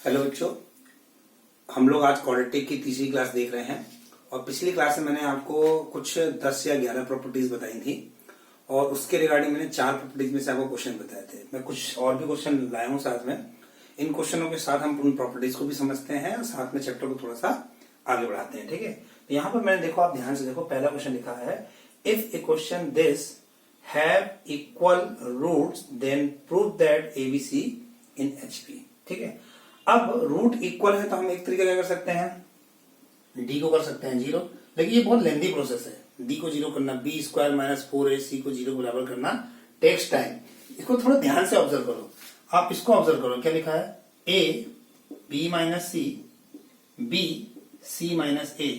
Hello बच्चों, हम लोग आज क्वाड्रेटिक की तीसरी क्लास देख रहे हैं। और पिछली क्लास में मैंने आपको कुछ 10 या 11 प्रॉपर्टीज बताई थी और उसके रिगार्डिंग मैंने 4 प्रॉपर्टीज में से आपको क्वेश्चन बताए थे। मैं कुछ और भी क्वेश्चन लाया हूँ साथ में। इन क्वेश्चनों के साथ हम उन प्रॉपर्टीज को भी समझते हैं और साथ में चैप्टर को थोड़ा सा आगे बढ़ाते हैं। ठीक है, तो यहाँ पर मैंने देखो, आप ध्यान से देखो, पहला क्वेश्चन लिखा है if a question this have equal roots then prove that ABC in HP. ठीक है, अब रूट इक्वल है तो हम एक तरीके क्या कर सकते हैं, डी को कर सकते हैं 0, लेकिन ये बहुत लेंदी प्रोसेस है। डी को 0 करना, बी स्क्वायर माइनस 4ac को 0 बराबर करना टेक्स टाइम। इसको थोड़ा ध्यान से ऑब्जर्व करो। आप इसको ऑब्जर्व करो, क्या लिखा है, A B minus C, B C minus A,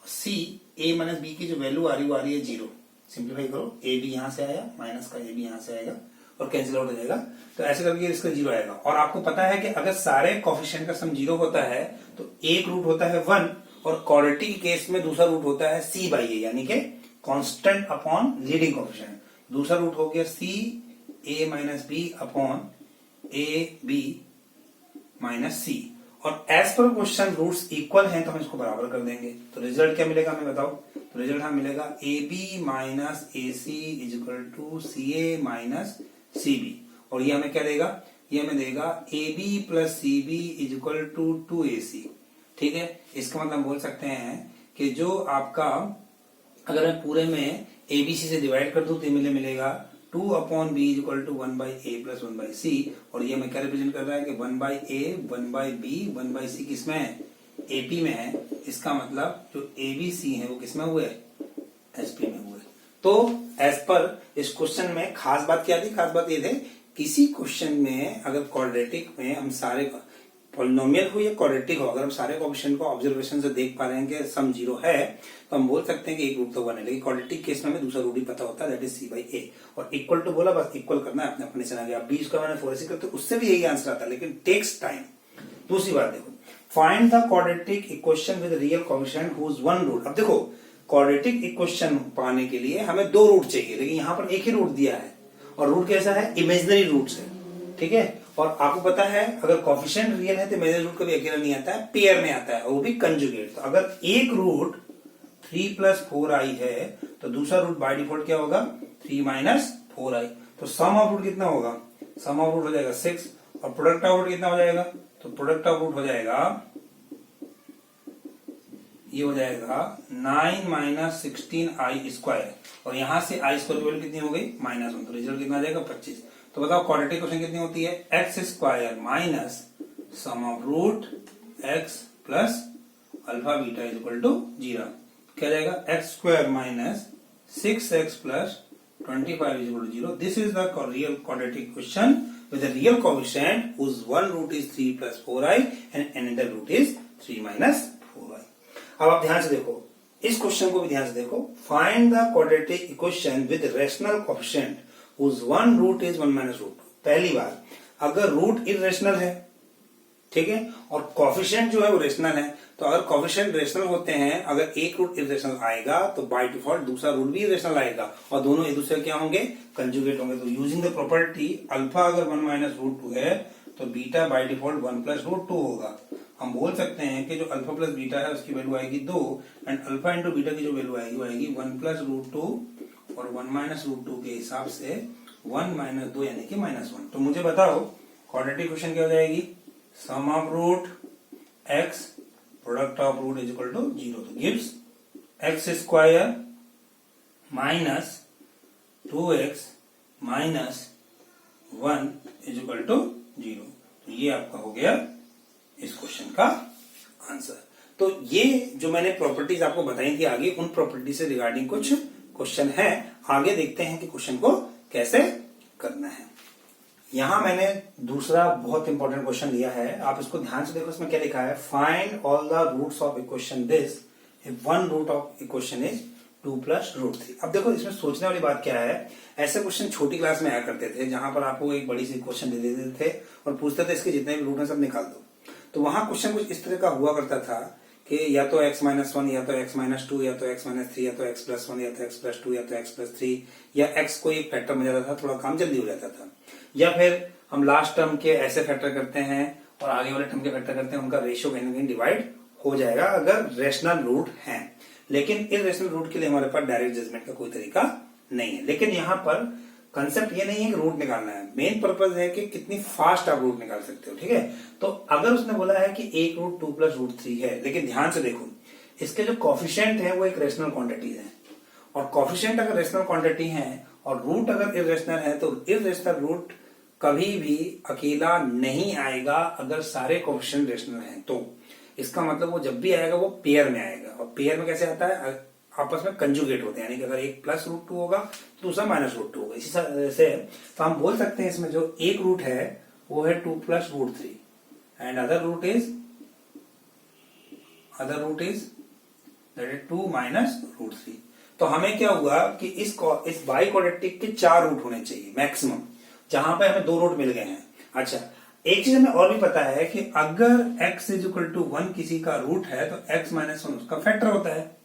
C A minus B की जो वैल्यू आ रही है वो आ रही है 0। सिंप्लीफाई करो, ए बी यहां से आया, माइनस का ए बी यहां से आएगा और कैंसिल आउट हो जाएगा। तो ऐसे करके इसका 0 आएगा। और आपको पता है कि अगर सारे कोफिशिएंट का सम 0 होता है तो एक रूट होता है 1 और क्वाड्रेटिक के केस में दूसरा रूट होता है c बाई ए, यानी कि कांस्टेंट अपॉन लीडिंग कोफिशिएंट। दूसरा रूट हो गया c a minus B upon A B minus C. और एज पर क्वेश्चन रूट्स इक्वल हैं तो हम इसको बराबर कर देंगे। तो रिजल्ट क्या मिलेगा हमें बताओ। तो रिजल्ट हमें मिलेगा A B minus A C is equal to C A minus C B. और ये हमें क्या देगा, ये हमें देगा A B plus C B is equal to 2ac। ठीक है, इसका मतलब बोल सकते हैं कि जो आपका, अगर मैं पूरे में एबीसी से डिवाइड कर दूं तो मिलेगा 2 upon B is equal to 1 by A plus 1 by C. और ये हमें क्या रिप्रेजेंट कर रहा है कि 1 by A 1 by B 1 by C किसमें है, एपी में है। इसका मतलब जो एबीसी है वो किसमें हुए, एचपी में हुए। तो एज पर इस क्वेश्चन में खास बात क्या थी, खास बात ये थे, किसी क्वेश्चन में अगर क्वाड्रेटिक में हम सारे पॉलिनोमियल हो या क्वाड्रेटिक हो, अगर हम सारे कोएफिशिएंट को ऑब्जर्वेशन से देख पा रहे हैं कि सम 0 है तो हम बोल सकते हैं कि एक रूट तो 1 है। लेकिन क्वाड्रेटिक केस में हमें दूसरा रूट ही पता होता है, दैट इज सी बाई ए। और इक्वल टू बोला, बस इक्वल करना है, अपने अपने से आ गया। 20 का मैंने 4ac करते उससे भी यही आंसर आता है, लेकिन टेक्स टाइम। दूसरी बात देखो, find the quadratic equation with real coefficient whose one root. अब देखो, क्वाड्रेटिक इक्वेशन पाने के लिए हमें 2 रूट चाहिए, लेकिन यहां पर एक ही रूट दिया है और रूट कैसा है, इमेजिनरी रूट है। ठीक है, और आपको पता है अगर कोएफिशिएंट रियल है तो इमेजिनरी रूट कभी अकेला नहीं आता है, पेयर में आता है, और वो भी कंजुगेट। तो अगर एक रूट 3 प्लस 4i है तो दूसरा रूट बाय डिफॉल्ट क्या होगा, 3 माइनस 4i। तो सम ऑफ रूट कितना होगा, सम ऑफ रूट हो जाएगा 6 और प्रोडक्ट ऑफ रूट कितना हो जाएगा, तो प्रोडक्ट ऑफ रूट हो जाएगा, ये हो जाएगा 9 माइनस 16i स्क्वायर। और यहां से आई स्क्वायर की वैल्यू कितनी हो गई, -1। तो रिजल्ट कितना आ जाएगा, 25। तो बताओ क्वाड्रेटिक क्वेश्चन कितनी होती है, x square minus sum of root x plus alpha beta is equal to 0। क्या जाएगा, x square minus 6x plus 25 is equal to 0। This is the real quadratic question with a real coefficient whose one root is 3 plus 4i and another root is 3 minus 4i। अब आप ध्यान से देखो, इस question को भी ध्यान से देखो। Find the quadratic equation with rational coefficient whose one root is 1 minus root 2। पहली बात, अगर रूट इरेशनल है, ठीक है, और कोएफिशिएंट जो है वो रेशनल है, तो अगर कोएफिशिएंट रेशनल होते हैं, अगर एक रूट इरेशनल आएगा तो बाय डिफॉल्ट दूसरा रूट भी इरेशनल आएगा और दोनों एक दूसरे क्या होंगे, कंजुगेट होंगे। तो यूजिंग द प्रॉपर्टी अल्फा अगर 1 माइनस रूट 2 है तो beta by default 1 plus root 2 होगा। हम बोल सकते हैं कि जो अल्फा प्लस बीटा है उसकी वैल्यू आएगी 2 एंड अल्फा इंटू बीटा की जो वैल्यू आएगी वो आएगी 1 प्लस रूट 2 और 1 माइनस रूट 2 के हिसाब से 1 माइनस 2 यानी कि -1। तो मुझे बताओ क्वाड्रेटिक क्वेश्चन क्या हो जाएगी, sum of root X product of root is equal to 0। तो gives X square minus 2x minus 1 is equal to 0। तो ये आपका हो गया इस क्वेश्चन का आंसर। तो ये जो मैंने प्रॉपर्टीज आपको बताई थी आगे, उन प्रॉपर्टी से रिगार्डिंग कुछ क्वेश्चन है। आगे देखते हैं कि क्वेश्चन को कैसे करना है। यहां मैंने दूसरा बहुत इंपॉर्टेंट क्वेश्चन लिया है, आप इसको ध्यान से देखो। इसमें क्या लिखा है, find all the roots of equation this if one root of equation is 2 plus root 3। अब देखो, इसमें सोचने वाली बात क्या है, ऐसे क्वेश्चन छोटी क्लास में आया करते थे जहां पर आपको एक बड़ी सी क्वेश्चन दे देते थे और पूछते थे इसके जितने भी रूट हैं सब निकाल दो। तो वहां क्वेश्चन कुछ इस तरह का हुआ करता था कि या तो x-1 या तो x-2 या तो x-3 या तो x+1 या तो x+2 या तो x+3 या x को एक फैक्टर में जाता था, थोड़ा काम जल्दी हो जाता था। या फिर हम लास्ट टर्म के ऐसे फैक्टर करते हैं और आगे वाले टर्म के फैक्टर करते हैं उनका रेशियो कहीं ना कहीं डिवाइड हो जाएगा अगर रेशनल रूट है। लेकिन इरेशनल रूट के लिए हमारे पास डायरेक्ट जजमेंट का कोई तरीका नहीं है। लेकिन यहाँ पर कंसेप्ट ये नहीं है कि रूट निकालना है, मेन पर्पज है कि कितनी फास्ट आप रूट निकाल सकते हो। ठीक है, तो अगर उसने बोला है कि एक रूट 2 + √3 है, लेकिन ध्यान से देखो इसके जो कॉफिशिएंट है वो एक रेशनल क्वांटिटीज है, और कॉफिशिएंट अगर रेशनल क्वांटिटी है और रूट अगर इरेशनल है तो इरेशनल रूट कभी भी अकेला नहीं आएगा अगर सारे कॉफिशिएंट रेशनल हैं। तो इसका मतलब वो जब भी आएगा वो पेयर में आएगा, और पेयर में कैसे आता है, आपस में कंजुगेट होते हैं, यानी कि अगर एक +√2 होगा तो दूसरा -√2 होगा। इसी तरह से तो हम बोल सकते हैं इसमें जो एक रूट है वो है 2 + √3 and other root is that is 2 - √3। तो हमें क्या हुआ कि इस बाई क्वाड्रेटिक के 4 रूट होने चाहिए मैक्सिमम, जहां पे हमें 2 रूट मिल गए हैं। अच्छा, एक चीज हमें और भी पता है कि अगर x = 1 किसी का रूट है तो x - 1 उसका फैक्टर होता है।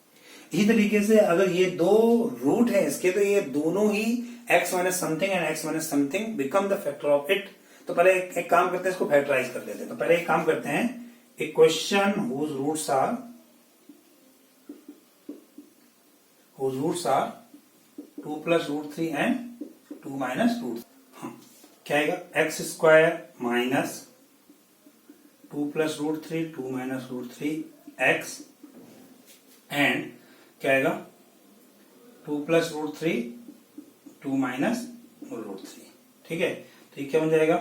इसी तरीके से अगर ये 2 रूट है इसके, तो ये दोनों ही x - something and x - something become the factor of it. तो पहले एक काम करते हैं, इसको फैक्टराइज कर लेते हैं। तो पहले एक काम करते हैं, equation whose roots are 2 + √3 and 2 - √3। क्या आएगा, x² - 2 + √3 2 - √3 x एंड क्या आएगा 2 + √3 2 - √3। ठीक है, तो ये क्या बन जाएगा,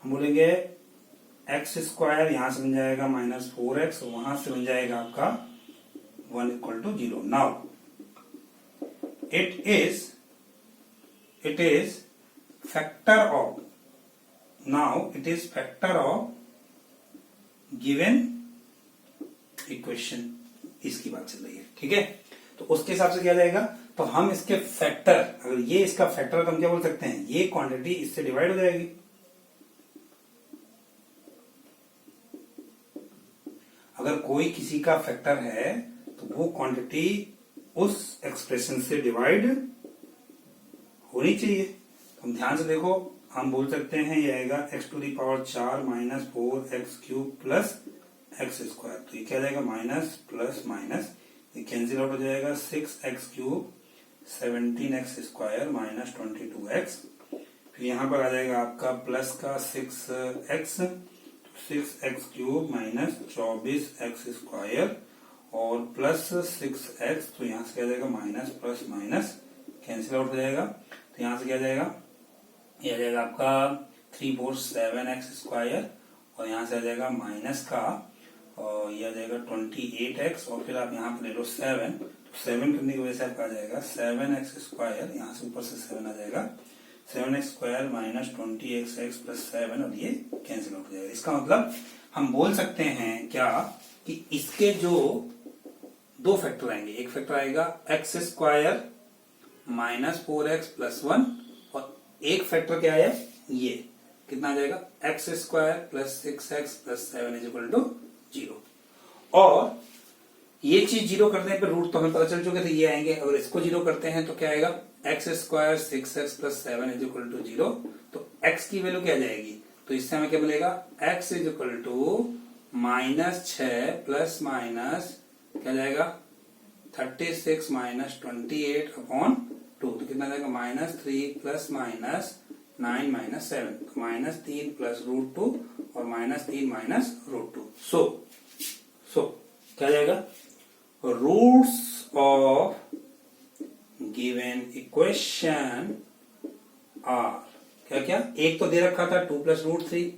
हम बोलेंगे x² यहां से बन जाएगा -4x, वहां से बन जाएगा आपका 1 = 0। Now it is factor of, now it is factor of given equation, इसकी बात चल रही है। ठीक है, तो उसके हिसाब से क्या जाएगा, तो हम इसके फैक्टर, अगर ये इसका फैक्टर है तो हम क्या बोल सकते हैं, ये क्वांटिटी इससे डिवाइड हो जाएगी। अगर कोई किसी का फैक्टर है तो वो क्वांटिटी उस एक्सप्रेशन से डिवाइड होनी चाहिए। तो हम ध्यान से देखो, हम बोल सकते हैं ये आएगा x⁴ -4x³ + x²। तो ये क्या जाएगा, माइनस प्लस माइनस, ये कैंसिल आउट हो जाएगा, 6x³ 17x² - 22x। फिर यहाँ पर आ जाएगा आपका प्लस का 6x 6x³ - 24x² और प्लस 6x, तो यहाँ से क्या जाएगा minus plus minus cancel out हो जाएगा। तो यहाँ से क्या जाएगा, ये आ जाएगा आपका 3 4 7x² और यहाँ से आ जाएगा माइनस का, और ये आ जाएगा 28x, और फिर आप यहाँ पर ले लो 7, तो 7 करने की वजह से आपका आ जाएगा 7x², यहाँ से ऊपर से 7 आ जाएगा 7x² - 20x + 7, और ये कैंसिल आउट हो जाएगा। इसका मतलब हम बोल सकते हैं क्या कि इसके जो 2 फैक्टर आएंगे, एक फैक्टर आएगा x² - 4x + 1, और एक फैक्टर क्या है, ये कितना आ जाएगा x² + 6x + 7 = 0। और ये चीज 0 करने पर रूट तो हमें पता चल चुके थे ये आएंगे, अगर इसको 0 करते हैं तो क्या आएगा x² 6x + 7 = 0। तो x की वैल्यू क्या जाएगी, तो इससे हमें क्या मिलेगा, x = -6 + माइनस क्या जाएगा 36 - 28/2, तो कितना जाएगा -3 + -9 - 7, -3 + √2 और -3 - √2। सो क्या जाएगा, roots of given equation are क्या क्या, एक तो दे रखा था 2 + √3,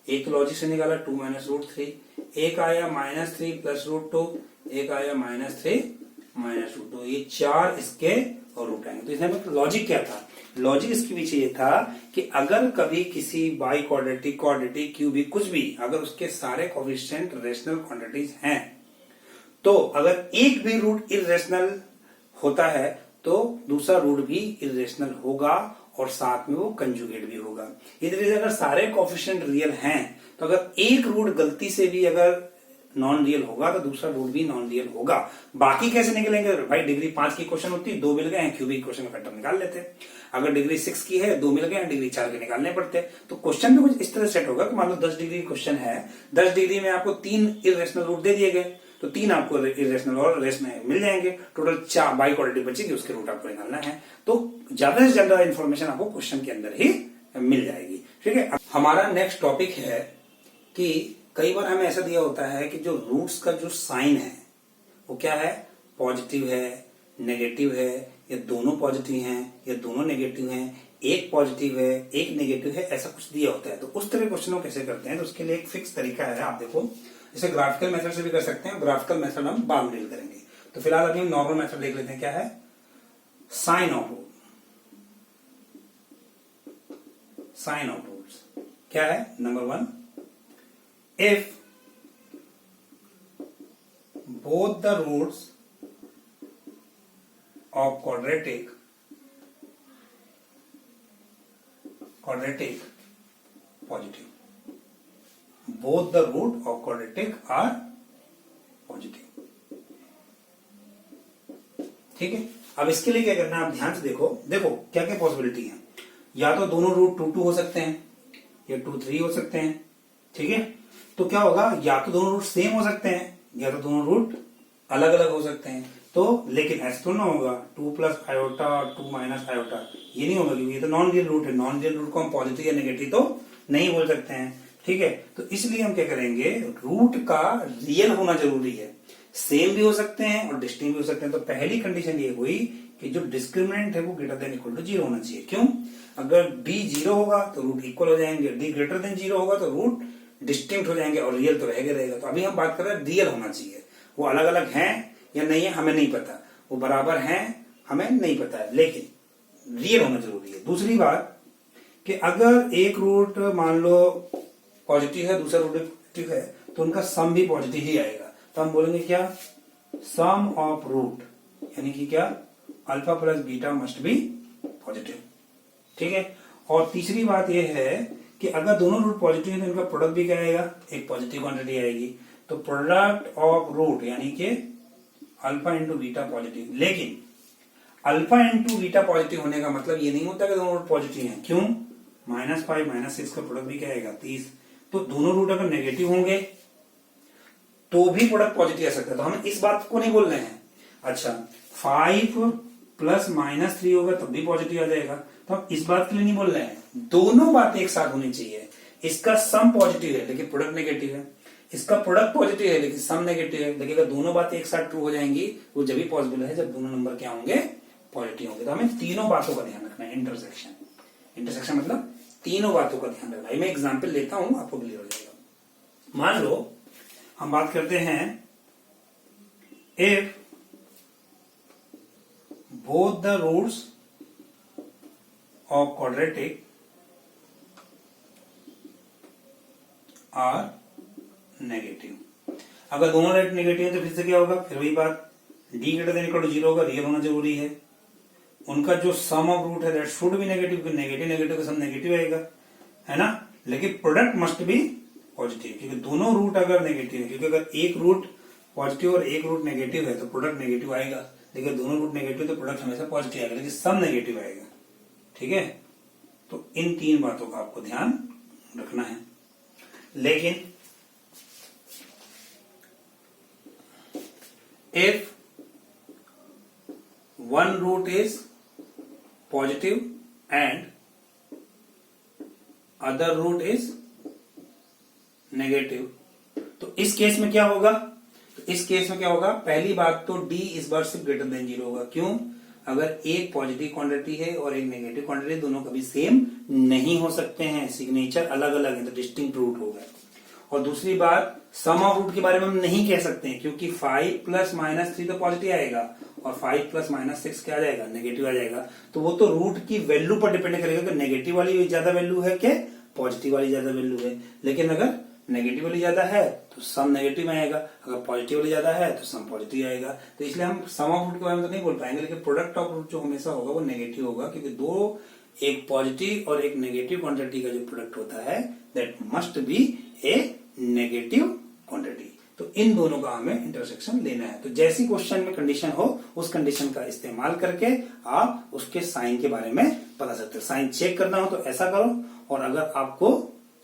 एक तो लॉजिक से निकाला 2 - √3, एक आया -3 + √2, एक आया -3 - √2, ये 4 इसके और रूट आएंगे। तो इसमें लॉजिक क्या था, लॉजिक इसके पीछे ये था कि अगर कभी किसी बाई क्वाड्रेटिक क्वाड्रेटिक क्यूबिक कुछ भी, अगर उसके सारे कोएफिशिएंट रेशनल क्वांटिटीज हैं, तो अगर एक भी रूट इरेशनल होता है तो दूसरा रूट भी इरेशनल होगा और साथ में वो कंजुगेट भी होगा। इस तरह से अगर सारे कोएफिशिएंट रियल हैं तो अगर एक रूट गलती से भी अगर नॉन रियल होगा तो दूसरा रूट भी नॉन रियल होगा। बाकी कैसे निकलेंगे भाई, डिग्री 5 की क्वेश्चन होती है, 2 मिल गए हैं, क्यूबिक क्वेश्चन का फैक्टर निकाल लेते हैं। अगर डिग्री 6 की है, 2 मिल गए हैं, डिग्री 4 के निकालने पड़ते हैं। तो क्वेश्चन भी कुछ इस तरह सेट होगा कि मान लो 10 डिग्री क्वेश्चन है, 10 डिग्री में आपको 3 इरेशनल रूट दे दिए गए, तो 3 आपको इरेशनल और रेशनल मिल जाएंगे, टोटल 4 बाई क्वालिटी बचेगी, उसके रूट आपको निकालना है। तो ज्यादा से ज्यादा इन्फॉर्मेशन आपको क्वेश्चन के अंदर ही मिल जाएगी। ठीक है, हमारा नेक्स्ट टॉपिक है कि कई बार हमें ऐसा दिया होता है कि जो रूट्स का जो साइन है वो क्या है, पॉजिटिव है, नेगेटिव है, या दोनों पॉजिटिव हैं या दोनों नेगेटिव हैं, एक पॉजिटिव है एक नेगेटिव है, ऐसा कुछ दिया होता है। तो उस तरह क्वेश्चन को कैसे करते हैं, तो उसके लिए एक फिक्स तरीका है। आप देखो, जैसे ग्राफिकल मेथड से भी कर सकते हैं, ग्राफिकल मेथड हम बाद में डील करेंगे। तो फिलहाल अभी हम नॉर्मल मेथड देख लेते हैं। क्या है, sign of root. Sign of roots क्या है, number 1, if both the roots of quadratic positive, both the root of quadratic are positive। ठीक है, अब इसके लिए क्या करना है, आप ध्यान से देखो क्या क्या पॉसिबिलिटी है। या तो दोनों रूट 2 हो सकते हैं, या 2 3 हो सकते हैं। ठीक है, तो क्या होगा, या तो दोनों रूट सेम हो सकते हैं या तो दोनों रूट अलग अलग हो सकते हैं। तो लेकिन ऐसा तो ना होगा 2 प्लस आयोटा और 2 माइनस आयोटा, ये नहीं होगा, क्योंकि ये तो नॉन रियल रूट है। नॉन रियल रूट को हम पॉजिटिव या नेगेटिव तो नहीं बोल सकते हैं। ठीक है, तो इसलिए हम क्या करेंगे, रूट का रियल होना जरूरी है। सेम भी हो सकते हैं और डिस्टिंक्ट भी हो सकते हैं। तो पहली कंडीशन ये हुई कि जो डिस्क्रिमिनेंट है वो ग्रेटर देन इक्वल टू 0 होना चाहिए। क्यों, अगर डी 0 होगा तो रूट इक्वल हो जाएंगे, डी ग्रेटर देन 0 होगा तो रूट डिस्टिंक्ट हो जाएंगे, और रियल तो रहेगा। तो अभी हम बात कर रहे हैं रियल होना चाहिए। वो अलग अलग हैं या नहीं है हमें नहीं पता, वो बराबर हैं हमें नहीं पता है, लेकिन रियल होना जरूरी है। दूसरी बात कि अगर एक रूट मान लो पॉजिटिव है, दूसरा रूट पॉजिटिव है, तो उनका सम भी पॉजिटिव ही आएगा। तो हम बोलेंगे क्या, सम ऑफ रूट, यानी कि क्या, alpha plus beta must be positive. ठीक है, और तीसरी बात यह है कि अगर दोनों रूट पॉजिटिव है तो इनका प्रोडक्ट भी क्या आएगा, एक पॉजिटिव क्वांटिटी आएगी। तो प्रोडक्ट ऑफ रूट यानी कि अल्फा इंटू बीटा पॉजिटिव। लेकिन अल्फा इंटू बीटा पॉजिटिव होने का मतलब ये नहीं होता कि दोनों रूट पॉजिटिव हैं। क्यों, -5 -6 का प्रोडक्ट भी क्या आएगा, 30। तो दोनों रूट अगर नेगेटिव होंगे तो भी प्रोडक्ट पॉजिटिव आ सकता है। तो हम इस बात को नहीं बोल रहे हैं। अच्छा, 5 प्लस -3 होगा तब भी पॉजिटिव आ जाएगा, तो हम इस बात के लिए नहीं बोल रहे हैं। दोनों बातें एक साथ होनी चाहिए। इसका सम पॉजिटिव है लेकिन प्रोडक्ट नेगेटिव है, इसका प्रोडक्ट पॉजिटिव है लेकिन सम नेगेटिव है। लेकिन अगर दोनों बातें एक साथ ट्रू हो जाएंगी, वो जब भी पॉसिबल है जब दोनों नंबर क्या होंगे, पॉजिटिव होंगे। तो हमें तीनों बातों का ध्यान रखना है। इंटरसेक्शन मतलब तीनों बातों का ध्यान रखना है। मैं एग्जाम्पल लेता हूं, आपको क्लियर हो जाएगा। मान लो हम बात करते हैं, if both the roots of quadratic are negative। अगर दोनों रेट नेगेटिव है तो फिर से क्या होगा, फिर वही बात, D greater than equal to 0 होगा, रियल होना जरूरी है। उनका जो सम ऑफ रूट है that should be negative, negative का सम नेगेटिव आएगा, है ना। लेकिन प्रोडक्ट मस्ट बी पॉजिटिव, क्योंकि दोनों रूट अगर नेगेटिव है, क्योंकि अगर एक रूट पॉजिटिव और एक रूट नेगेटिव है तो प्रोडक्ट नेगेटिव आएगा। लेकिन दोनों रूट नेगेटिव तो प्रोडक्ट हमेशा पॉजिटिव आएगा, लेकिन सम नेगेटिव आएगा। ठीक है, तो इन 3 बातों का आपको ध्यान रखना है। लेकिन if one root is positive and other root is negative, तो इस केस में क्या होगा, पहली बात तो डी इस बार सिर्फ ग्रेटर देन 0 होगा। क्यों, अगर एक पॉजिटिव क्वांटिटी है और एक नेगेटिव क्वांटिटी, दोनों कभी सेम नहीं हो सकते हैं, सिग्नेचर अलग अलग है, तो डिस्टिंक्ट रूट होगा। और दूसरी बात, सम ऑफ रूट के बारे में हम नहीं कह सकते हैं, क्योंकि 5 प्लस -3 तो पॉजिटिव आएगा और 5 प्लस -6 क्या आ जाएगा, नेगेटिव आ जाएगा। तो वो तो रूट की वैल्यू पर डिपेंड करेगा कि नेगेटिव वाली ज्यादा वैल्यू है कि पॉजिटिव वाली ज्यादा वैल्यू है। लेकिन अगर नेगेटिव वाली ज्यादा है तो सम नेगेटिव आएगा, अगर पॉजिटिव वाली ज्यादा है तो सम पॉजिटिव आएगा। तो इसलिए हम सम ऑफ रूट के बारे में तो नहीं बोल पाएंगे, लेकिन प्रोडक्ट ऑफ रूट जो हमेशा होगा वो नेगेटिव होगा, क्योंकि दो एक पॉजिटिव और एक नेगेटिव क्वांटिटी का जो प्रोडक्ट होता है that must be A negative quantity. तो इन दोनों का हमें इंटरसेक्शन लेना है। तो जैसी क्वेश्चन में कंडीशन हो उस कंडीशन का इस्तेमाल करके आप उसके साइन के बारे में बता सकते हो। साइन चेक करना हो तो ऐसा करो, और अगर आपको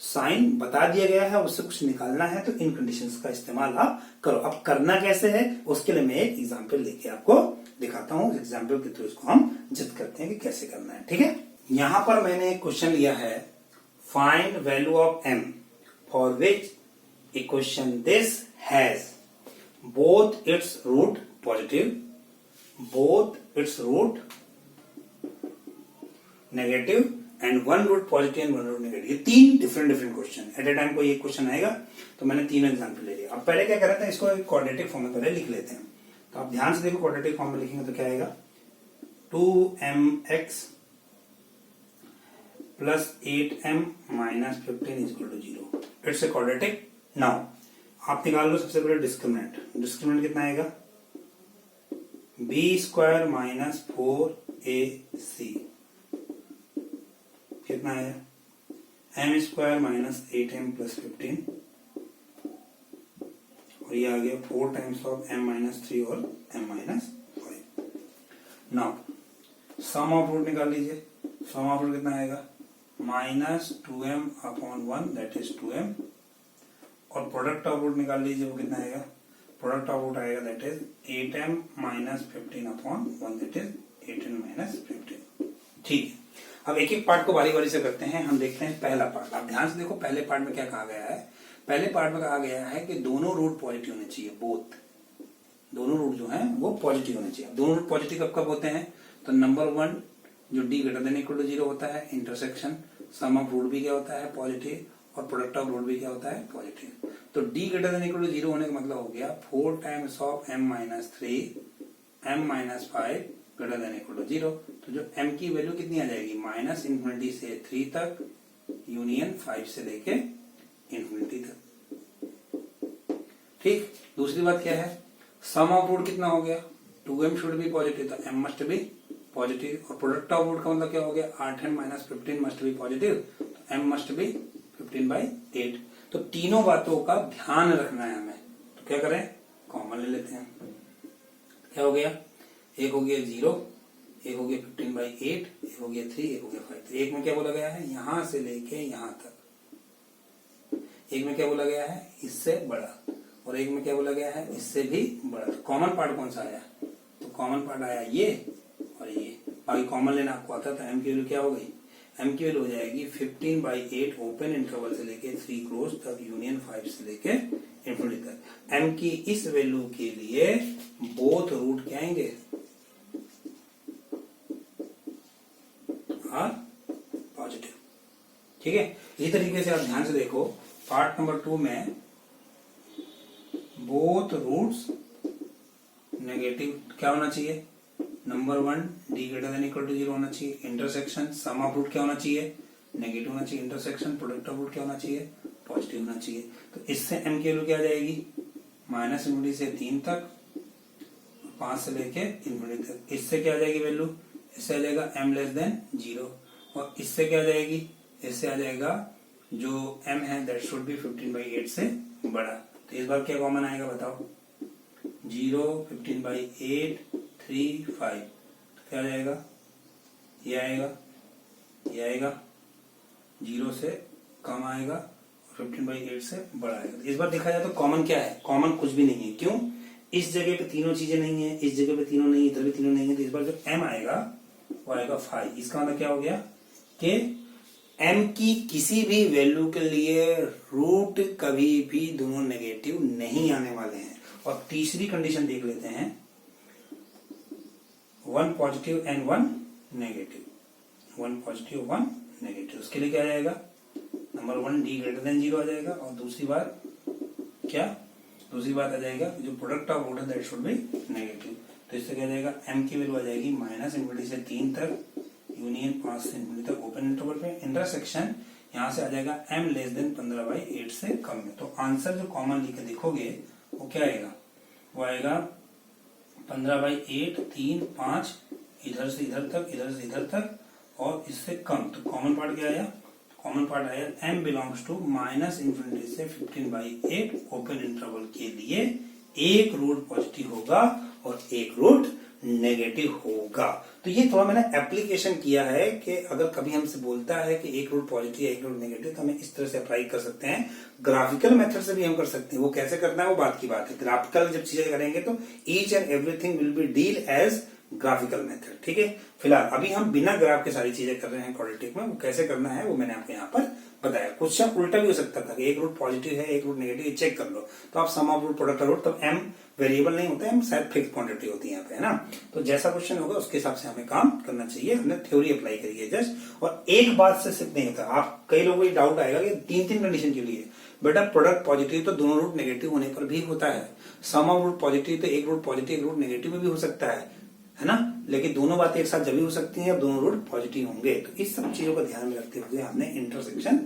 साइन बता दिया गया है उससे कुछ निकालना है तो इन कंडीशंस का इस्तेमाल आप करो। अब करना कैसे है उसके लिए मैं एक एग्जांपल लेके आपको दिखाता हूं। एग्जांपल के थ्रू इसको हम जज करते हैं कि कैसे करना है। ठीक है, यहां पर मैंने एक क्वेश्चन लिया है, find value of m for which equation this has both its root positive, both its root negative and one root positive and one root negative. ये तीन different question at a time कोई एक question आएगा, तो मैंने तीनों example ले लिया। अब पहले क्या कर रहे थे, इसको एक क्वाड्रेटिक फॉर्म में पहले लिख लेते हैं। तो आप ध्यान से देखो, क्वाड्रेटिक फॉर्म में लिखेंगे तो क्या आएगा, 2mx plus 8m minus 15 is equal to 0। It's a quadratic. Now आप निकाल लो सबसे पहले डिस्क्रिमिनेंट। डिस्क्रिमिनेंट कितना आएगा, b स्क्वायर माइनस 4ac कितना है, m square minus 8m plus 15, और ये आ गया 4 टाइम्स ऑफ m माइनस 3 और m minus 5। Now sum of root निकाल लीजिए। सम ऑफ रूट कितना आएगा, minus 2m upon 1 that is 2m, और प्रोडक्ट ऑफ रूट निकाल लीजिए, वो कितना आएगा, प्रोडक्ट ऑफ रूट आएगा that is 8m minus 15 upon 1 that is 8m minus 15। ठीक है, अब एक एक पार्ट को बारी बारी से करते हैं। हम देखते हैं पहला पार्ट। आप ध्यान से देखो, पहले पार्ट में क्या कहा गया है, पहले पार्ट में कहा गया है कि दोनों रूट पॉजिटिव होने चाहिए, बोथ, दोनों रूट जो हैं वो पॉजिटिव होने चाहिए। दोनों रूट पॉजिटिव कब कब होते हैं, तो नंबर 1 जो d greater than equal to 0 होता है, इंटरसेक्शन सम ऑफ रूट भी क्या होता है, पॉजिटिव, और प्रोडक्ट ऑफ रूट भी क्या होता है, पॉजिटिव। तो d greater than equal to 0 होने का मतलब हो गया 4 times of m minus 3 m minus 5 greater than equal to 0। तो जो m की वैल्यू कितनी आ जाएगी, माइनस इन्फिनिटी से 3 तक यूनियन 5 से लेके इन्फिनिटी तक। ठीक, दूसरी बात क्या है, सम ऑफ रूट कितना हो गया, 2m शुड बी पॉजिटिव, तो m मस्ट बी पॉजिटिव, और प्रोडक्ट ऑफ रूट का मतलब क्या हो गया, 8m minus 15 must be positive, तो m मस्ट बी 15/8। तो तीनों बातों का ध्यान रखना है हमें। तो क्या करें, कॉमन ले लेते हैं। क्या हो गया, एक हो गया 0, एक हो गया 15/8, एक हो गया 3, एक हो गया 5। एक में क्या बोला गया है, यहां से लेके यहां तक। एक में क्या बोला गया है, इससे बड़ा, और एक में क्या बोला गया है, इससे भी बड़ा। तो कॉमन पार्ट कौन सा आया, तो कॉमन पार्ट आया ये और ये। बाकी कॉमन लेना आपको आता था। m की वैल्यू क्या हो गई, m की वैल्यू हो जाएगी 15/8 ओपन इंटरवल से लेके 3 क्लोज तक यूनियन 5 से लेके इन्फिनिटी तक। m की इस वैल्यू के लिए बोथ रूट क्या आएंगे, पॉजिटिव। ठीक है, इसी तरीके से आप ध्यान से देखो, पार्ट नंबर 2 में बोथ रूट्स नेगेटिव क्या होना चाहिए, number 1 d greater than equal to 0 होना चाहिए, इंटरसेक्शन सम ऑफ रूट क्या होना चाहिए, नेगेटिव होना चाहिए, इंटरसेक्शन प्रोडक्ट ऑफ रूट क्या होना चाहिए, पॉजिटिव होना चाहिए। तो इससे m की वैल्यू क्या आ जाएगी, माइनस इन्फिनिटी से 3 तक, 5 से लेके इन्फिनिटी तक। इससे क्या आ जाएगी वैल्यू, इससे आ जाएगा m लेस देन 0, और इससे क्या आ जाएगी, इससे आ जाएगा जो m है दैट शुड बी 15/8 से बड़ा। तो इस बार क्या कॉमन आएगा बताओ, 0, 15/8, 3, 5। तो क्या आ जाएगा, ये आएगा, ये आएगा, 0 से कम आएगा, 15/8 से बड़ा आएगा। तो इस बार देखा जाए तो कॉमन क्या है, कॉमन कुछ भी नहीं है। क्यों, इस जगह पे तीनों चीजें नहीं है, इस जगह पे तीनों नहीं है, इधर भी तीनों नहीं है। तो इस बार जो m आएगा वो आएगा 5। इसका मतलब क्या हो गया कि m की किसी भी वैल्यू के लिए रूट कभी भी दोनों नेगेटिव नहीं आने वाले हैं। और तीसरी कंडीशन देख लेते हैं, 1 positive and 1 negative, 1 positive 1 negative. उसके लिए क्या आ जाएगा, नंबर 1 d ग्रेटर देन 0 आ जाएगा, और दूसरी बात क्या, दूसरी बात आ जाएगा जो प्रोडक्ट ऑफ रूट है दैट शुड बी नेगेटिव। तो इससे क्या आ जाएगा, m की वैल्यू आ जाएगी माइनस इन्फिनिटी से 3 तक यूनियन 5 से इन्फिनिटी तक ओपन इंटरवल पे। इंटरसेक्शन यहाँ से आ जाएगा m लेस देन 15/8 से कम में। तो आंसर जो कॉमन लिखे देखोगे वो क्या आएगा, वो आएगा 15/8, 3, 5, इधर से इधर तक, इधर से इधर तक, और इससे कम। तो कॉमन पार्ट क्या आया, कॉमन पार्ट आया, m belongs to minus infinity से 15/8 ओपन इंटरवल के लिए एक रूट पॉजिटिव होगा और एक रूट नेगेटिव होगा। तो ये थोड़ा मैंने एप्लीकेशन किया है कि अगर कभी हमसे बोलता है कि एक रूट पॉजिटिव एक रूट नेगेटिव, तो हमें इस तरह से अप्लाई कर सकते हैं। ग्राफिकल मेथड से भी हम कर सकते हैं, वो कैसे करना है वो बात की बात है। ग्राफिकल जब चीजें करेंगे तो each and everything will be deal as graphical method, ठीक है। फिलहाल अभी हम बिना ग्राफ के सारी चीजें कर रहे हैं क्वाड्रेटिक में, वो कैसे करना है वो मैंने आपको यहाँ पर बताया। क्वेश्चन उल्टा भी हो सकता था कि एक रूट पॉजिटिव है एक रूट नेगेटिव, चेक कर लो, तो आप सम ऑफ रूट प्रोडक्ट का रूट, तब m वेरिएबल नहीं होता है, m शायद फिक्स क्वांटिटी होती है यहाँ पे, है ना। तो जैसा क्वेश्चन होगा उसके हिसाब से हमें काम करना चाहिए। हमने थ्योरी अप्लाई करी है जस्ट, और एक बात से सिर्फ नहीं होता। आप कई लोगों को डाउट आएगा कि 3 कंडीशन के लिए, बेटा प्रोडक्ट पॉजिटिव तो दोनों रूट नेगेटिव होने पर भी होता है, सम ऑफ रूट पॉजिटिव तो एक रूट पॉजिटिव एक रूट नेगेटिव में भी हो सकता है ना। लेकिन दोनों बातें एक साथ जब भी हो सकती हैं, दोनों रूट पॉजिटिव होंगे। तो इस सब चीजों को ध्यान में रखते हुए हमने इंटरसेक्शन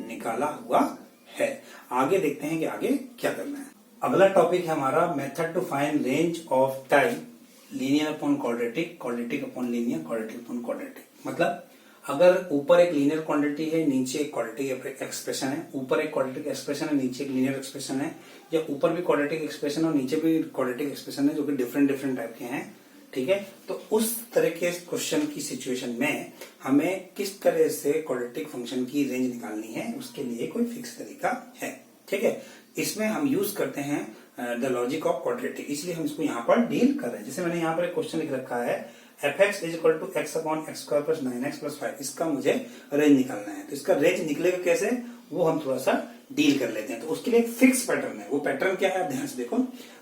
निकाला हुआ है। आगे देखते हैं कि आगे क्या करना है। अगला टॉपिक है हमारा method to find range of type linear upon quadratic, quadratic upon linear, quadratic upon quadratic. मतलब अगर ऊपर एक लीनियर क्वांटिटी है नीचे एक क्वाड्रेटिक एक्सप्रेशन है, ऊपर एक क्वाड्रेटिक एक्सप्रेशन है नीचे एक लीनियर एक्सप्रेशन है, या ऊपर भी क्वाड्रेटिक एक्सप्रेशन और नीचे भी क्वाड्रेटिक एक्सप्रेशन है जो कि डिफरेंट डिफरेंट टाइप के हैं, ठीक है। तो उस तरह के क्वेश्चन की सिचुएशन में हमें किस तरह से क्वाड्रेटिक फंक्शन की रेंज निकालनी है, उसके लिए कोई फिक्स तरीका है, ठीक है। इसमें हम यूज करते हैं द लॉजिक ऑफ क्वाड्रेटिक, इसलिए हम इसको यहाँ पर डील कर रहे हैं। जैसे मैंने यहाँ पर एक क्वेश्चन लिख रखा है fx is equal to x upon x square plus 9x plus 5, इसका मुझे रेंज निकालना है। तो इसका रेंज निकलेगा कैसे, वो हम थोड़ा सा डील कर लेते हैं। तो उसके लिए एक फिक्स पैटर्न है, वो पैटर्न क्या है आप ध्यान से देखो।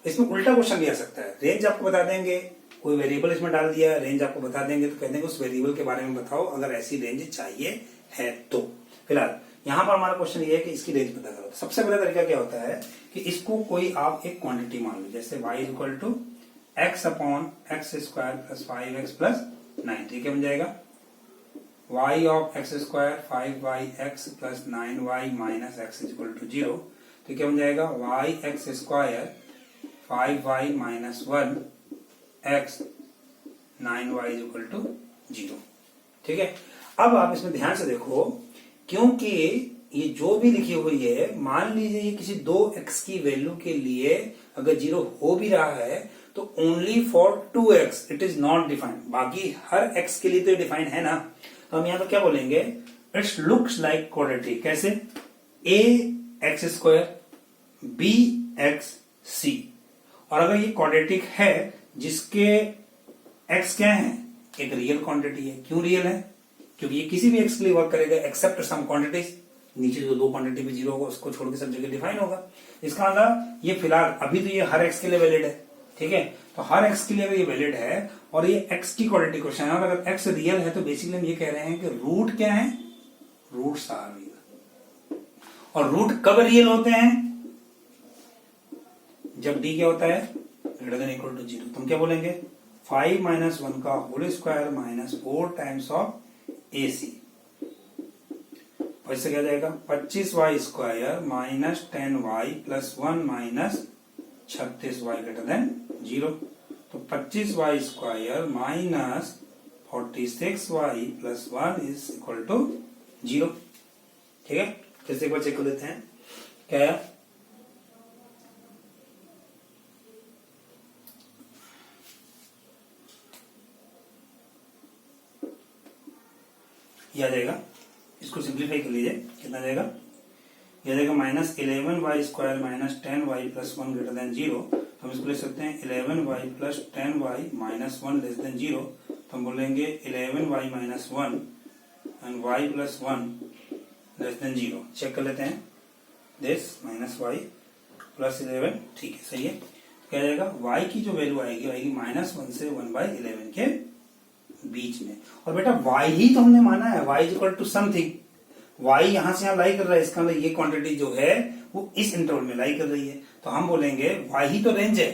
इसमें उल्टा क्वेश्चन भी आ सकता है, रेंज आपको बता देंगे, कोई वेरिएबल इसमें डाल दिया, रेंज आपको बता देंगे, तो कह देंगे उस वेरिएबल के बारे में बताओ अगर ऐसी रेंज चाहिए है तो। फिलहाल यहाँ पर हमारा क्वेश्चन ये है कि इसकी रेंज पता करो। सबसे पहला तरीका क्या होता है कि इसको कोई आप एक क्वांटिटी मान लो, जैसे y equal to x upon x square plus 5x plus 9, ठीक है, बन जाएगा y of x square 5y(x) plus 9y minus x equal to 0, तो क्या बन जाएगा y x square 5y minus 1x 9y equal to 0, ठीक है। अब आप इसमें ध्यान से देखो, क्योंकि ये जो भी लिखी हुई है, मान लीजिए ये किसी 2x की वैल्यू के लिए अगर 0 हो भी रहा है तो only for 2x it is not defined, बाकी हर x के लिए तो डिफाइंड है ना। तो हम यहाँ पर क्या बोलेंगे, इट्स लुक्स लाइक क्वाड्रेटिक, कैसे, a x square b x c, और अगर ये क्वाड्रेटिक है जिसके x क्या है, एक रियल क्वांटिटी है। क्यों रियल है, क्योंकि ये किसी भी x के लिए वर्क करेगा एक्सेप्ट सम क्वांटिटीज, नीचे जो 2 क्वांटिटी भी 0 होगा उसको छोड़ के सब जगह डिफाइन होगा। इसका मतलब ये फिलहाल अभी तो ये हर x के लिए वैलिड है, ठीक है। तो हर x के लिए ये वैलिड है और ये x की क्वाड्रेटिक क्वेश्चन है, और अगर x रियल है तो बेसिकली हम ये कह रहे हैं कि रूट क्या है, रूट्स आर रियल। और रूट कब रियल होते हैं, जब d क्या होता है ग्रेटर देन इक्वल टू 0। तुम क्या बोलेंगे, 5 माइनस 1 का whole square minus 4 times of AC, इससे क्या जाएगा 25y square minus 10y plus 1 minus 36y greater than 0। तो 25y square minus 46y plus 1 is equal to 0, ठीक है। फिर से एक बार चेक कर लेते हैं क्या है, यह आ जाएगा, इसको सिंप्लीफाई कर लीजिए, कितना जाएगा, यह जाएगा minus 11y square minus 10y plus 1 greater than 0। तो हम इसको ले सकते हैं 11y plus 10y minus 1 less than 0। तो हम बोलेंगे 11y minus 1 and y plus 1 less than 0। Check कर लेते हैं, दिस माइनस y प्लस 11, ठीक है, सही है। क्या जाएगा, y की जो वैल्यू आएगी -1 से 1/11 के बीच में। और बेटा y ही तो हमने माना है, y equal to something, y यहां से यहां लाई कर रहा है, इसका मतलब ये क्वांटिटी जो है वो इस इंटरवल में लाई कर रही है। तो हम बोलेंगे y ही तो रेंज है,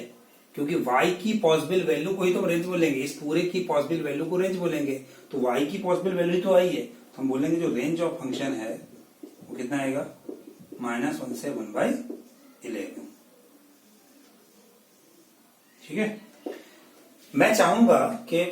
क्योंकि y की पॉसिबल वैल्यू को ही तो रेंज बोलेंगे, इस पूरे की पॉसिबल वैल्यू को रेंज बोलेंगे। तो y की पॉसिबल वैल्यू तो आई है, तो हम बोलेंगे जो रेंज ऑफ फंक्शन है वो कितना आएगा, -1 से 1/11, ठीक है। मैं चाहूंगा कि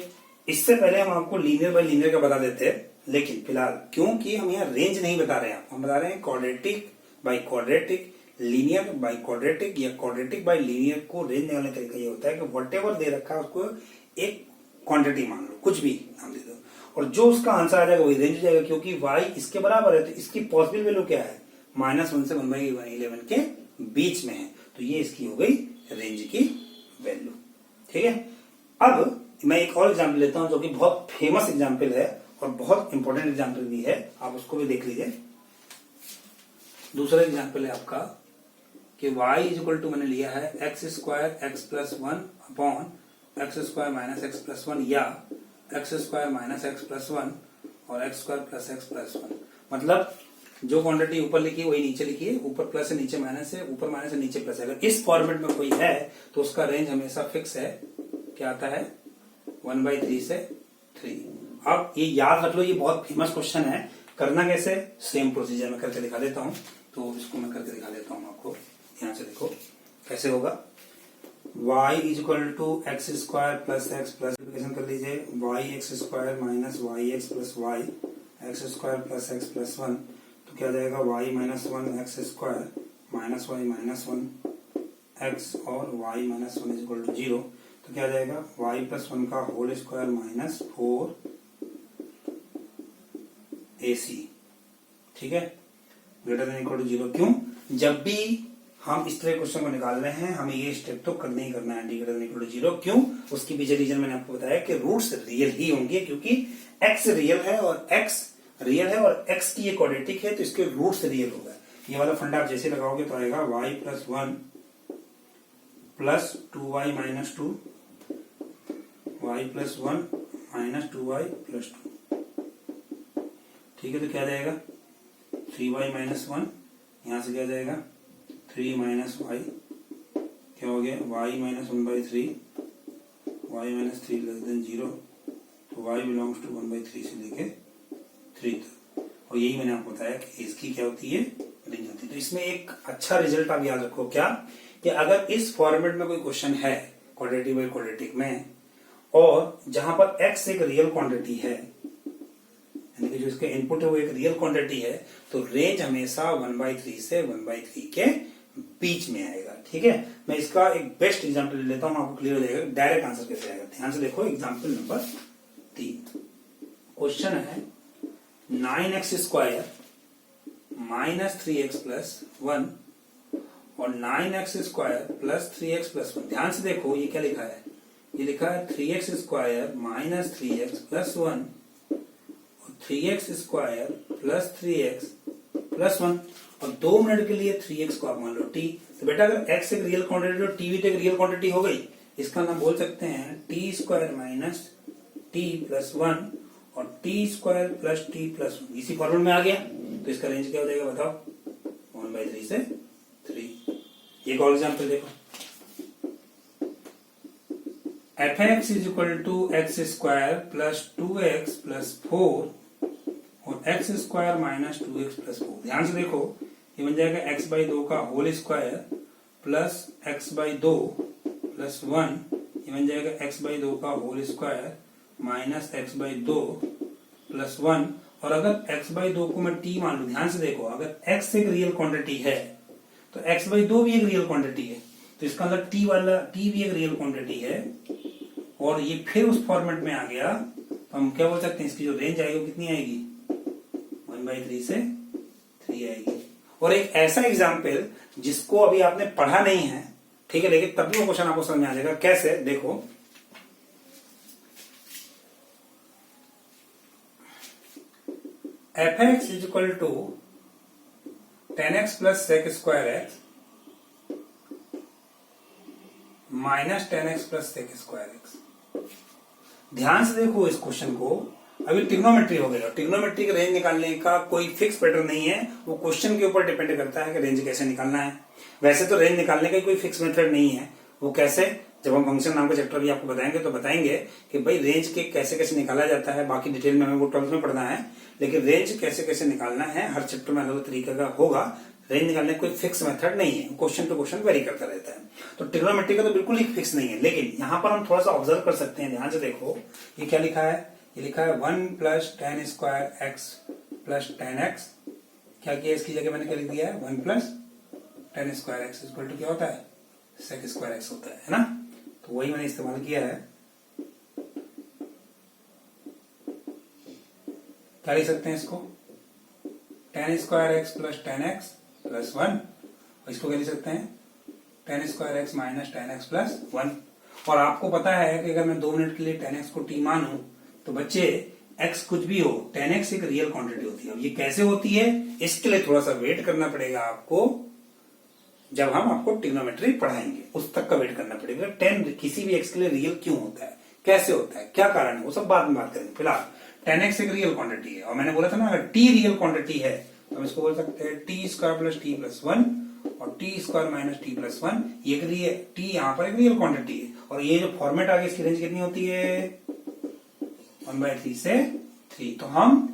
इससे पहले हम आपको लीनियर बाय लीनियर का बता देते हैं, लेकिन फिलहाल क्योंकि हम यहाँ रेंज नहीं बता रहे हैं आपको, हम बता रहे हैं quadratic by quadratic, linear by quadratic या क्वाड्रेटिक बाई लीनियर को रेंज निकालने का तरीका ये होता है कि व्हाटएवर दे रखा है उसको एक क्वांटिटी मान लो, कुछ भी नाम दे दो, और जो उसका आंसर आ जाएगा वही रेंज हो जाएगा। क्योंकि y इसके बराबर है तो इसकी पॉसिबल वैल्यू क्या है, -1 से 1/11 के बीच में है, तो ये इसकी हो गई रेंज की वैल्यू। ठीक है, अब मैं एक और एग्जाम्पल लेता हूं जो कि बहुत फेमस एग्जाम्पल है और बहुत इंपॉर्टेंट एग्जाम्पल भी है, आप उसको भी देख लीजिए। दूसरा एग्जाम्पल है आपका कि y इक्वल टू मैंने लिया है x² x+1 upon x² - x+1 या x² - x+1 और x² + x+1। मतलब जो क्वांटिटी ऊपर लिखी है वही नीचे लिखी है, ऊपर प्लस है नीचे माइनस है, ऊपर माइनस है नीचे प्लस है। अगर इस फॉर्मेट में कोई है तो उसका रेंज हमेशा फिक्स है, क्या आता है 1/3 से 3। अब ये याद रख लो, ये बहुत फेमस क्वेश्चन है। करना कैसे, सेम प्रोसीजर में करके दिखा देता हूं, तो इसको मैं करके दिखा देता हूं आपको। ध्यान से देखो कैसे होगा। y equal to x² + x plus कर लीजिए yx² - yx + y x² + x+1, तो क्या जाएगा y - 1 x² - y - 1 x और y - 1 इक्वल टू 0, तो क्या जाएगा y + 1 का होल स्क्वायर -4 AC। ठीक है, ग्रेटर देन इक्वल टू 0। क्यों, जब भी हम इस तरह क्वेश्चन को निकाल रहे हैं हमें ये स्टेप तो करना ही करना है, D greater than equal to 0। क्यों, उसकी पीछे रीजन मैंने आपको बताया कि रूट्स रियल ही होंगे, क्योंकि x रियल है और x रियल है और x की ये क्वाड्रेटिक है तो इसके रूट्स रियल होगा। ये वाला फंडा आप जैसे लगाओगे तो आएगा y + 1 + 2y - 2 y + 1 - 2y + 2। ठीक है, तो क्या जाएगा 3y - 1, यहां से क्या जाएगा 3 - y, क्या हो गया y - 1/3, y - 3 < 0, तो y बिलोंग्स टू 1/3 से लेके 3 तक। और यही मैंने आपको बताया कि इसकी क्या होती है, रेंज होती है। तो इसमें एक अच्छा रिजल्ट आप याद रखो, क्या कि अगर इस फॉर्मेट में कोई क्वेश्चन है क्वाड्रेटिक बाई क्वाड्रेटिक में, और जहां पर x एक रियल क्वांटिटी है, यानी कि जो इसका इनपुट है वो एक रियल क्वांटिटी है, तो रेंज हमेशा 1/3 से 1/3 के बीच में आएगा। ठीक है, मैं इसका एक बेस्ट एग्जांपल ले लेता हूं, आपको क्लियर हो जाएगा डायरेक्ट आंसर कैसे आएगा। ध्यान से देखो एग्जांपल नंबर 3। क्वेश्चन है 9x² - 3x + 1 और 9x² + 3x + 1। ध्यान से देखो ये क्या लिखा है, ये लिखा है 3x² - 3x + 1 और 3x² + 3x + 1, और 2 मिनट के लिए 3x को आप मान लो t। तो बेटा अगर x एक रियल क्वांटिटी तो t भी तो एक रियल क्वांटिटी हो गई, इसका नाम बोल सकते हैं t² - t + 1 और t² + t + 1। इसी फॉर्मूले में आ गया, तो इसका रेंज क्या हो जाएगा बताओ 1/3 से 3। एक और एग्जांपल देखो, fx = x² + 2x + 4 और x² - 2x + 4। ध्यान से देखो ये बन जाएगा x/2 का होल स्क्वायर प्लस x/2 + 1, ये बन जाएगा x/2 का होल स्क्वायर माइनस x/2 + 1। और अगर x/2 को मैं t मान लू, ध्यान से देखो अगर x एक रियल क्वांटिटी है तो x/2 भी एक रियल क्वांटिटी है, तो इसका अंदर t भी एक रियल क्वांटिटी है, और ये फिर उस फॉर्मेट में आ गया, तो हम क्या बोल सकते हैं इसकी जो रेंज आएगी वो कितनी आएगी 1/3 से 3 आएगी। और एक ऐसा एग्जाम्पल जिसको अभी आपने पढ़ा नहीं है, ठीक है, लेकिन तब भी वो क्वेश्चन आपको समझ में आ जाएगा। कैसे, देखो fx = 10x + sec² - 10x + sec²x। ध्यान से देखो इस क्वेश्चन को, अभी ट्रिग्नोमेट्री हो गया। ट्रिग्नोमेट्री का रेंज निकालने का कोई फिक्स पैटर्न नहीं है, वो क्वेश्चन के ऊपर डिपेंड करता है कि रेंज कैसे निकालना है। वैसे तो रेंज निकालने का कोई फिक्स मेथड नहीं है, वो कैसे, जब हम फंक्शन नाम का चैप्टर भी आपको बताएंगे तो बताएंगे कि भाई रेंज के कैसे कैसे निकाला जाता है। बाकी डिटेल में हमें वो 12th में पढ़ना है, लेकिन रेंज कैसे कैसे निकालना है हर चैप्टर में अलग तरीके का होगा। रेंज निकालने का कोई फिक्स मेथड नहीं है, क्वेश्चन टू क्वेश्चन वेरी करता रहता है। तो ट्रिग्नोमेट्री का तो बिल्कुल ही फिक्स नहीं है, लेकिन यहाँ पर हम थोड़ा सा ऑब्जर्व कर सकते हैं। ध्यान से देखो ये क्या लिखा है, ये लिखा है 1 plus ten square x plus ten x. क्या किया इसकी जगह मैंने क्या लिख दिया है 1 plus ten square x equal to क्या होता है सेक स्क्वायर एक्स होता है ना। तो वही मैंने इस्तेमाल किया है। क्या लिख सकते हैं इसको ten square x plus ten x plus 1। और इसको क्या लिख सकते हैं ten square x minus ten x plus 1। और आपको पता है कि अगर मैं 2 मिनट के लिए टेन एक्स को टी मानूं तो बच्चे एक्स कुछ भी हो टेन एक्स एक रियल क्वांटिटी होती है। अब ये कैसे होती है इसके लिए थोड़ा सा वेट करना पड़ेगा आपको, जब हम आपको ट्रिग्नोमेट्री पढ़ाएंगे उस तक का वेट करना पड़ेगा। टेन किसी भी एक्स के लिए रियल क्यों होता है, कैसे होता है, क्या कारण है, वो सब बाद में बात करेंगे। फिलहाल टेन एक्स एक रियल क्वांटिटी है और मैंने बोला था ना अगर टी रियल क्वांटिटी है तो हम इसको बोल सकते हैं T square plus T plus 1 और T square minus T plus 1। ये टी यहाँ पर एक रियल क्वांटिटी है और ये जो फॉर्मेट आगे इसकी रेंज कितनी होती है 1/3 से 3। तो हम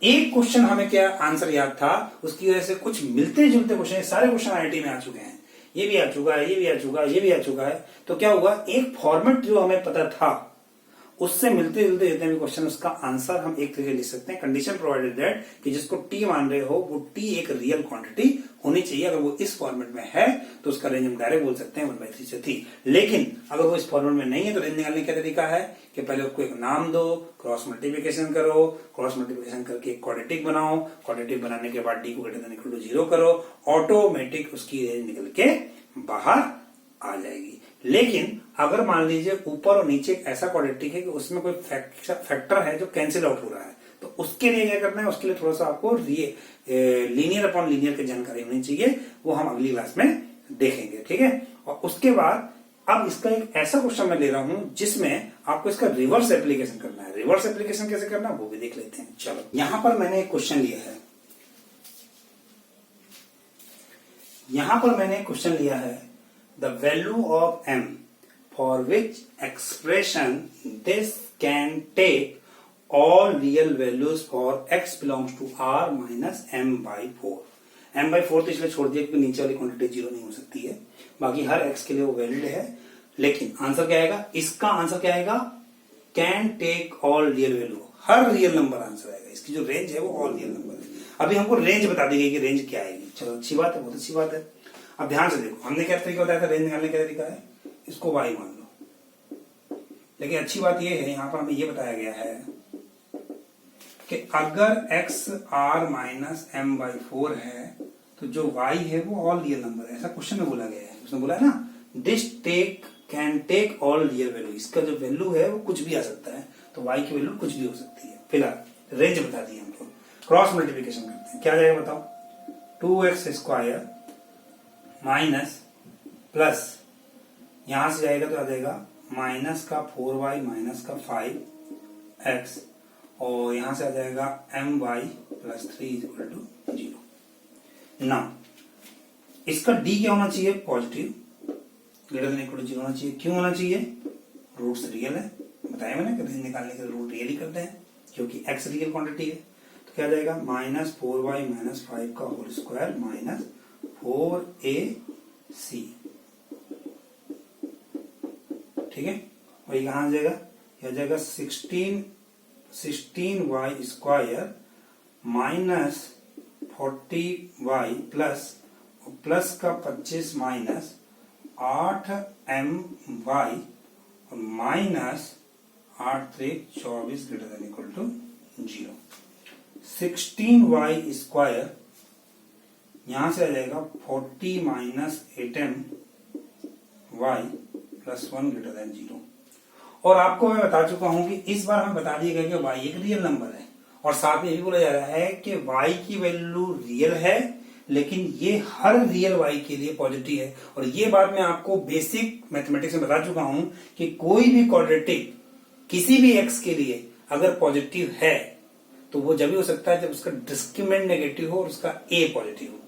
एक क्वेश्चन हमें क्या आंसर याद था उसकी वजह से कुछ मिलते जुलते क्वेश्चन, सारे क्वेश्चन आईआईटी में आ चुके हैं, ये भी आ चुका है, ये भी आ चुका है, ये भी आ चुका है। तो क्या हुआ एक फॉर्मेट जो हमें पता था उससे मिलते जुलते जितने भी क्वेश्चन उसका आंसर हम एक तरीके लिख सकते हैं। कंडीशन प्रोवाइडेड दैट कि जिसको टी मान रहे हो वो टी एक रियल क्वांटिटी होनी चाहिए। अगर वो इस फॉर्मेट में है तो उसका रेंज हम डायरेक्ट बोल सकते हैं 1/3 से 3। लेकिन अगर वो इस फॉर्मेट में नहीं है तो रेंज निकालने का तरीका है कि पहले उसको एक नाम दो, क्रॉस मल्टीप्लिकेशन करो, क्रॉस मल्टीप्लिकेशन करके एक क्वाड्रेटिक बनाओ, क्वाड्रेटिक बनाने के बाद डी को ग्रेटर देन इक्वल टू 0 करो, ऑटोमेटिक उसकी रेंज निकल के बाहर आ जाएगी। लेकिन अगर मान लीजिए ऊपर और नीचे एक ऐसा क्वाड्रेटिक है कि उसमें कोई फैक्टर है जो कैंसिल आउट हो रहा है तो उसके लिए क्या करना है, उसके लिए थोड़ा सा आपको लीनियर अपॉन लीनियर की जानकारी होनी चाहिए, वो हम अगली क्लास में देखेंगे। ठीक है। और उसके बाद अब इसका एक ऐसा क्वेश्चन मैं ले रहा हूं जिसमें आपको इसका रिवर्स एप्लीकेशन करना है। रिवर्स एप्लीकेशन कैसे करना है वो भी देख लेते हैं। चलो यहां पर मैंने एक क्वेश्चन लिया है, यहां पर मैंने एक क्वेश्चन लिया है the value of m for which expression this can take all real values for x belongs to r minus m/4। m/4 तो इसलिए छोड़ दिया क्योंकि नीचे वाली क्वांटिटी 0 नहीं हो सकती है, बाकी हर x के लिए वो वैलिड है। लेकिन आंसर क्या आएगा, इसका आंसर क्या आएगा can take all real value, हर रियल नंबर आंसर आएगा। इसकी जो रेंज है वो ऑल रियल नंबर है। अभी हमको रेंज बता दी गई कि रेंज क्या आएगी। चलो अच्छी बात है, बहुत अच्छी बात है। अब ध्यान से देखो हमने क्या तरीका बताया था रेंज निकालने का तरीका है इसको y मान लो। लेकिन अच्छी बात यह है यहां पर हमें यह बताया गया है कि अगर x r माइनस m/4 है तो जो y है वो ऑल रियल नंबर है, ऐसा क्वेश्चन में बोला गया है। उसने बोला है ना this can take all real value, इसका जो वैल्यू है वो कुछ भी आ सकता है, तो y की वैल्यू कुछ भी हो सकती है। फिलहाल रेंज बता दी हमको, क्रॉस मल्टीप्लीकेशन करते हैं। क्या जाएगा बताओ 2x स्क्वायर माइनस प्लस यहां से जाएगा तो आ जाएगा माइनस का 4y माइनस का 5x और यहां से आ जाएगा my प्लस 3 इक्वल टू 0। ना इसका d क्या होना चाहिए positive, greater than equal to 0 होना चाहिए। क्यों होना चाहिए, रूट्स रियल है, बताया मैंने कि रेंज निकालने के रूट रियल ही करते हैं क्योंकि x रियल क्वांटिटी है। तो क्या जाएगा माइनस 4y माइनस 5 का होल स्क्वायर माइनस 4ac। ठीक है। और ये कहां जाएगा, यह जाएगा 16y square minus 40y plus का 25 माइनस 8my और minus 8 3 24 greater than equal to 0। 16y square यहां से आ जाएगा 40 minus 8my plus 1 greater than 0। और आपको मैं बता चुका हूं कि इस बार हमें बता दिया गया कि y एक रियल नंबर है और साथ में ये भी बोला जा रहा है कि y की वैल्यू रियल है लेकिन ये हर रियल y के लिए पॉजिटिव है। और ये बात मैं आपको बेसिक मैथमेटिक्स में बता चुका हूं कि कोई भी क्वाड्रेटिक किसी भी x के लिए अगर पॉजिटिव है तो वो जब भी हो सकता है जब उसका डिस्क्रिमिनेंट नेगेटिव हो और उसका a पॉजिटिव हो।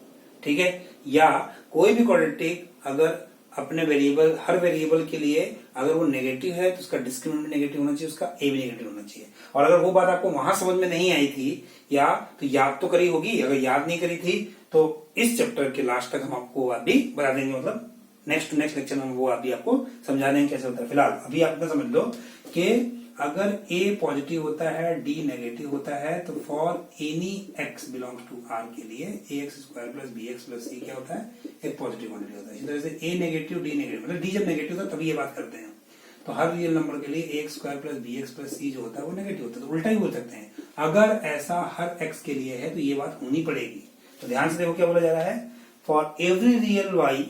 ठीक है। या कोई भी क्वाड्रेटिक अगर अपने वेरिएबल हर वेरिएबल के लिए अगर वो नेगेटिव है तो उसका डिस्क्रिमिनेंट नेगेटिव होना चाहिए, उसका ए भी नेगेटिव होना चाहिए। और अगर वो बात आपको वहां समझ में नहीं आई थी या तो याद तो करी होगी, अगर याद नहीं करी थी तो इस चैप्टर के लास्ट तक हम आपको बात भी बता देंगे, मतलब नेक्स्ट लेक्चर में वो अभी आपको समझा देंगे कैसे होता है। फिलहाल अभी आप इतना समझ लो कि अगर a पॉजिटिव होता है, d नेगेटिव होता है, तो for any x belongs to r के लिए ax square plus bx plus c क्या होता है, एक पॉजिटिव क्वांटिटी होता है। इसी तरह से a नेगेटिव d नेगेटिव, मतलब d जब नेगेटिव होता है तभी ये बात करते हैं। तो हर रियल नंबर के लिए ax square plus bx plus c जो होता है वो नेगेटिव होता है, तो उल्टा ही बोल सकते हैं। अगर ऐसा हर x के लिए है तो ये बात होनी पड़ेगी। तो ध्यान से देखो क्या बोला जा रहा है, फॉर एवरी रियल y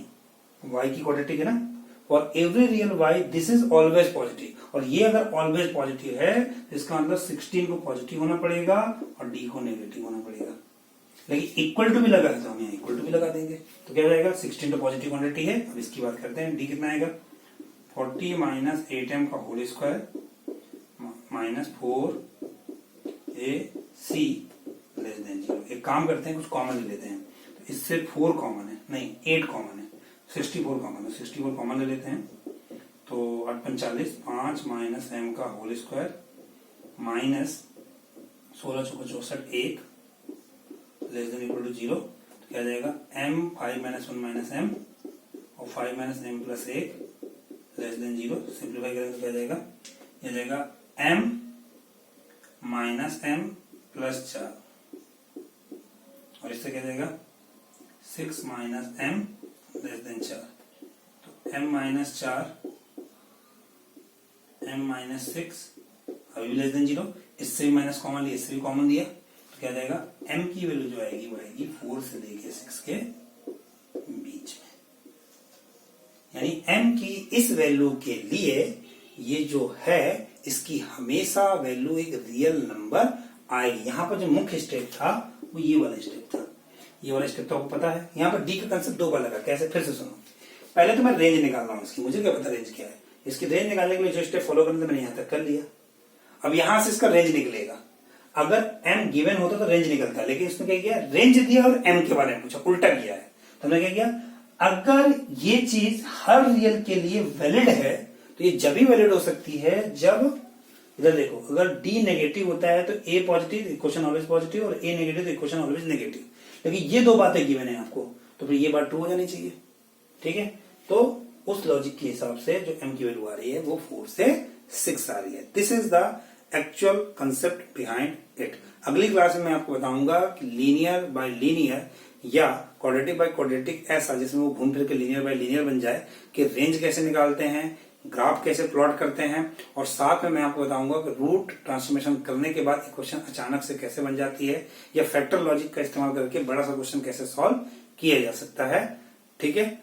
की क्वाड्रेटिक है ना, for every real y this is always positive. और ये अगर ऑलवेज पॉजिटिव है तो इसका मतलब 16 को पॉजिटिव होना पड़ेगा और d को नेगेटिव होना पड़ेगा। लेकिन इक्वल टू भी लगा है तो हम यहाँ इक्वल टू भी लगा देंगे, तो क्या हो जाएगा, 16 तो पॉजिटिव क्वांटिटी है। अब इसकी बात करते हैं, d कितना आएगा, 40 माइनस 8m का whole square minus 4ac less than 0। एक काम करते हैं, कुछ कॉमन ले लेते हैं। तो इससे 4 कॉमन है, नहीं 8 कॉमन है, 64 कॉमन है, 64 कॉमन ले लेते हैं। तो 8 45, 5 माइनस m का होल स्क्वायर माइनस 16 चौको 64 1 लेस देन इक्वल टू 0। तो क्या जाएगा, m 5 माइनस 1 माइनस m और 5 minus m plus 1 less than 0। Simplify करेंगे तो क्या जाएगा, यह जाएगा m माइनस m प्लस 4 और इससे क्या जाएगा 6 माइनस m लेस देन 4। तो m माइनस 4 m माइनस 6 अभी भी लेस देन 0, इससे भी माइनस कॉमन लिया, इससे भी कॉमन दिया, तो क्या जाएगा, m की वैल्यू जो आएगी वो आएगी 4 से लेके 6 के बीच में। यानी m की इस वैल्यू के लिए ये जो है इसकी हमेशा वैल्यू एक रियल नंबर आएगी। यहाँ पर जो मुख्य स्टेप था वो ये वाला स्टेप था, ये वाला स्टेप तो आपको पता है। यहाँ पर d का कंसेप्ट 2 बार लगा, कैसे, फिर से सुनो। पहले तो मैं रेंज निकाल रहा हूँ इसकी, मुझे क्या पता रेंज क्या है। इसकी रेंज निकालने के लिए जो स्टेप फॉलो करने थे मैंने यहाँ तक कर लिया। अब यहां से इसका रेंज निकलेगा। अगर m गिवन होता तो रेंज निकलता, लेकिन इसने क्या किया, रेंज दिया और m के बारे में पूछा, उल्टा किया है। तो हमने क्या किया, अगर ये चीज हर रियल के लिए वैलिड है तो ये जब ही वैलिड हो सकती है जब, इधर देखो, अगर d नेगेटिव होता है तो a positive, equation always positive, और a नेगेटिव तो इक्वेशन ऑलवेज नेगेटिव। लेकिन ये 2 बातें गिवन है आपको, तो फिर ये बात ट्रू हो जानी चाहिए। ठीक है, तो उस लॉजिक के हिसाब से जो m की वैल्यू आ रही है वो 4 से 6 आ रही है। This is the actual concept behind it. अगली क्लास में मैं आपको बताऊंगा कि लीनियर बाय लीनियर या क्वाड्रेटिक बाय क्वाड्रेटिक ऐसा, जिसमें वो घूम फिर के लीनियर बाय लीनियर बन जाए, कि रेंज कैसे निकालते हैं, ग्राफ कैसे प्लॉट करते हैं, और साथ में मैं आपको बताऊंगा कि रूट ट्रांसफॉर्मेशन करने के बाद इक्वेशन अचानक से कैसे बन जाती है, या फैक्टर लॉजिक का इस्तेमाल करके बड़ा सा क्वेश्चन कैसे सॉल्व किया जा सकता है। ठीक है,